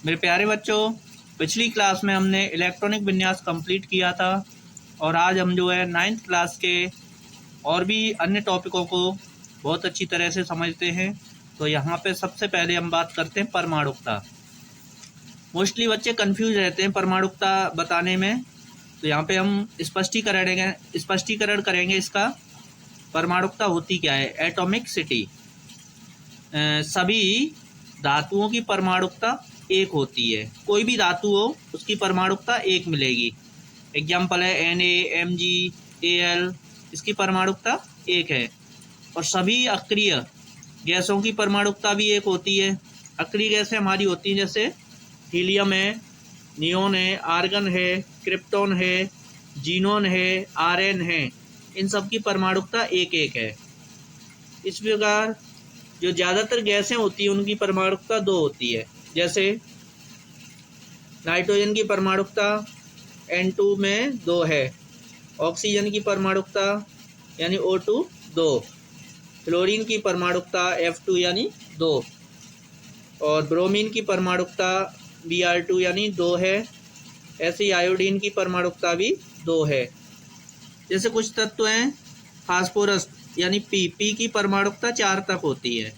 मेरे प्यारे बच्चों, पिछली क्लास में हमने इलेक्ट्रॉनिक विन्यास कंप्लीट किया था और आज हम जो है 9th क्लास के और भी अन्य टॉपिकों को बहुत अच्छी तरह से समझते हैं। तो यहाँ पे सबसे पहले हम बात करते हैं परमाणुकता। मोस्टली बच्चे कंफ्यूज रहते हैं परमाणुकता बताने में, तो यहाँ पे हम स्पष्टीकरण करेंगे इसका। परमाणुकता होती क्या है? Atomic city. सभी धातुओं की परमाणुकता एक होती है। कोई भी धातु हो उसकी परमाणुकता एक मिलेगी। एग्जाम्पल है Na, Mg, Al, इसकी परमाणुकता एक है। और सभी अक्रिय गैसों की परमाणुकता भी एक होती है। अक्रिय गैसें हमारी होती हैं जैसे हीलियम है, नियोन है, आर्गन है, क्रिप्टॉन है, जीनोन है, आरएन है। इन सब की परमाणुकता एक एक है। इस प्रकार जो ज़्यादातर गैसें होती हैं उनकी परमाणुकता दो होती है। जैसे नाइट्रोजन की परमाणुकता N2 में 2 है, ऑक्सीजन की परमाणुकता यानी O2 2, फ्लोरीन की परमाणुकता F2 यानी 2 और ब्रोमीन की परमाणुकता Br2 यानी 2 है। ऐसे ही आयोडीन की परमाणुकता भी 2 है। जैसे कुछ तत्व हैं फास्फोरस यानी P की परमाणुकता 4 तक होती है।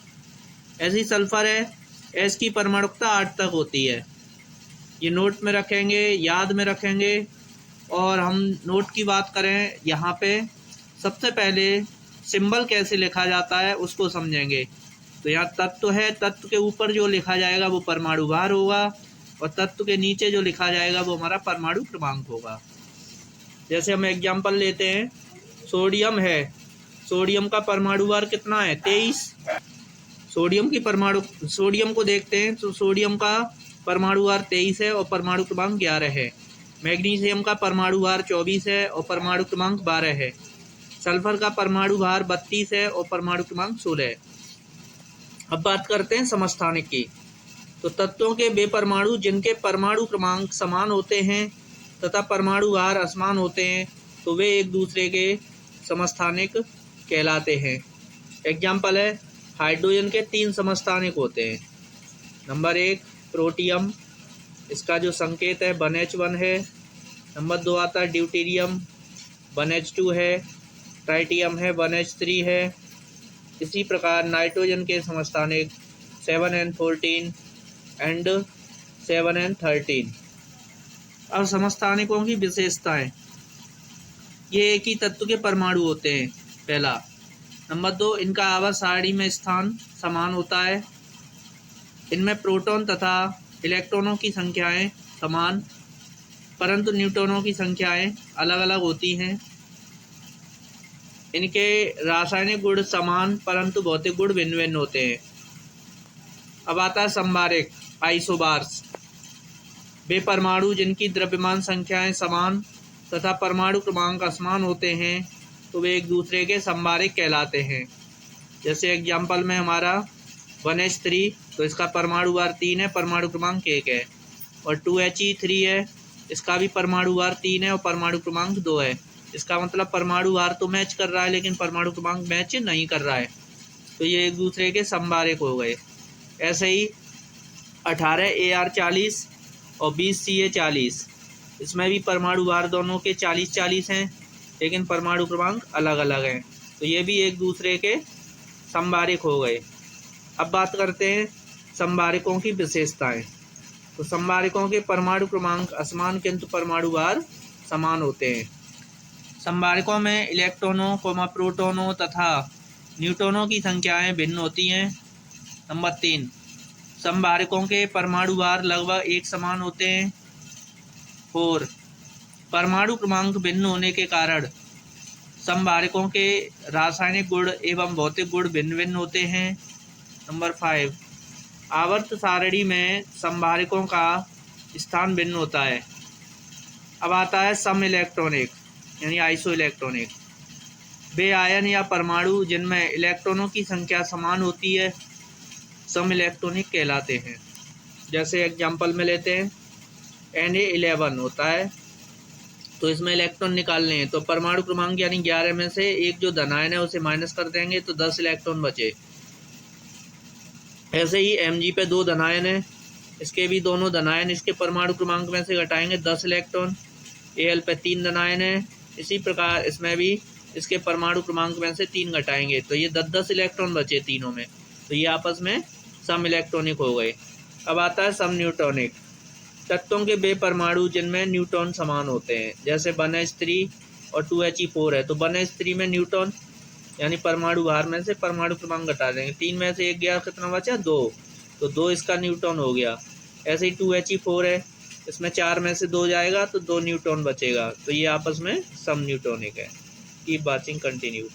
ऐसे ही सल्फर है, S की परमाणुकता 8 तक होती है। ये नोट में रखेंगे, याद में रखेंगे। और हम नोट की बात करें, यहाँ पे सबसे पहले सिंबल कैसे लिखा जाता है उसको समझेंगे। तो यहाँ तत्व है, तत्व के ऊपर जो लिखा जाएगा वो परमाणु भार होगा और तत्व के नीचे जो लिखा जाएगा वो हमारा परमाणु क्रमांक होगा। जैसे हम एग्जाम्पल लेते हैं, सोडियम है, सोडियम का परमाणु भार कितना है? 23। सोडियम को देखते हैं तो सोडियम का परमाणु भार 23 है और परमाणु क्रमांक 11 है। मैग्नीशियम का परमाणु भार 24 है और परमाणु क्रमांक 12 है। सल्फर का परमाणु भार 32 है और परमाणु क्रमांक 16 है। अब बात करते हैं समस्थानिक की। तो तत्वों के वे परमाणु जिनके परमाणु क्रमांक समान होते हैं तथा परमाणु भार असमान होते हैं तो वे एक दूसरे के समस्थानिक कहलाते हैं। एग्जाम्पल है, हाइड्रोजन के 3 समस्थानिक होते हैं। नंबर 1 प्रोटियम, इसका जो संकेत है 1H1 है। नंबर 2 आता है ड्यूटेरियम, 1H2 है। ट्राइटियम है, 1H3 है। इसी प्रकार नाइट्रोजन के समस्थानिक 7N14 एंड 7N13। अब समस्थानिकों की विशेषताएं। ये एक ही तत्व के परमाणु होते हैं, पहला। नंबर 2, इनका आवर्त सारणी में स्थान समान होता है। इनमें प्रोटॉन तथा इलेक्ट्रॉनों की संख्याएं समान परंतु न्यूट्रॉनों की संख्याएं अलग अलग होती हैं। इनके रासायनिक गुण समान परंतु भौतिक गुण भिन्न भिन्न होते हैं। अब आता है संभारक, आइसोबार्स। वे परमाणु जिनकी द्रव्यमान संख्याएं समान तथा परमाणु क्रमांक असमान होते हैं तो वे एक दूसरे के संभारक कहलाते हैं। जैसे एग्जाम्पल में हमारा 1H3, तो इसका परमाणु भार 3 है, परमाणु क्रमांक 1 है। और 2He3 है, इसका भी परमाणु भार 3 है और परमाणु क्रमांक 2 है। इसका मतलब परमाणु भार तो मैच कर रहा है लेकिन परमाणु क्रमांक मैच नहीं कर रहा है, तो ये एक दूसरे के संभारक हो गए। ऐसे ही 18 Ar40 और 20 Ca40, इसमें भी परमाणु भार दोनों के 40-40 हैं लेकिन परमाणु क्रमांक अलग अलग हैं, तो ये भी एक दूसरे के संभारक हो गए। अब बात करते हैं संभारकों की विशेषताएं। तो संभारकों के परमाणु क्रमांक असमान किंतु परमाणु भार समान होते हैं। संभारकों में इलेक्ट्रॉनों, प्रोटॉनों तथा न्यूट्रॉनों की संख्याएं भिन्न होती हैं। नंबर 3, संभारकों के परमाणु भार लगभग एक समान होते हैं। 4, परमाणु क्रमांक भिन्न होने के कारण संभारकों के रासायनिक गुण एवं भौतिक गुण भिन्न भिन्न होते हैं। नंबर 5, आवर्त सारणी में संभारकों का स्थान भिन्न होता है। अब आता है सम इलेक्ट्रॉनिक यानी आइसो इलेक्ट्रॉनिक। वे आयन या परमाणु जिनमें इलेक्ट्रॉनों की संख्या समान होती है सम इलेक्ट्रॉनिक कहलाते हैं। जैसे एग्जाम्पल में लेते हैं, Na11 होता है, तो इसमें इलेक्ट्रॉन निकालने हैं तो परमाणु क्रमांक यानी 11 में से एक जो धनायन है उसे माइनस कर देंगे तो 10 इलेक्ट्रॉन बचे। ऐसे ही Mg पे 2 धनायन है, इसके भी दोनों धनायन इसके परमाणु क्रमांक में से घटाएंगे 10 इलेक्ट्रॉन। Al पे 3 धनायन है, इसी प्रकार इसमें भी इसके परमाणु क्रमांक में से 3 घटाएंगे तो ये 10-10 इलेक्ट्रॉन बचे तीनों में, तो ये आपस में सम इलेक्ट्रॉनिक हो गए। अब आता है सम न्यूट्रॉनिक। तत्वों के वे परमाणु जिनमें न्यूट्रॉन समान होते हैं, जैसे 1s3 और 2He4 है, तो 1s3 में न्यूट्रॉन यानी परमाणु भार में से परमाणु क्रमांक घटा देंगे, 3 में से 1 गया, कितना बचा 2, तो 2 इसका न्यूट्रॉन हो गया। ऐसे ही 2He4 है, इसमें 4 में से 2 जाएगा तो 2 न्यूट्रॉन बचेगा, तो ये आपस में सम न्यूट्रॉनिक है। Keep watching, continue.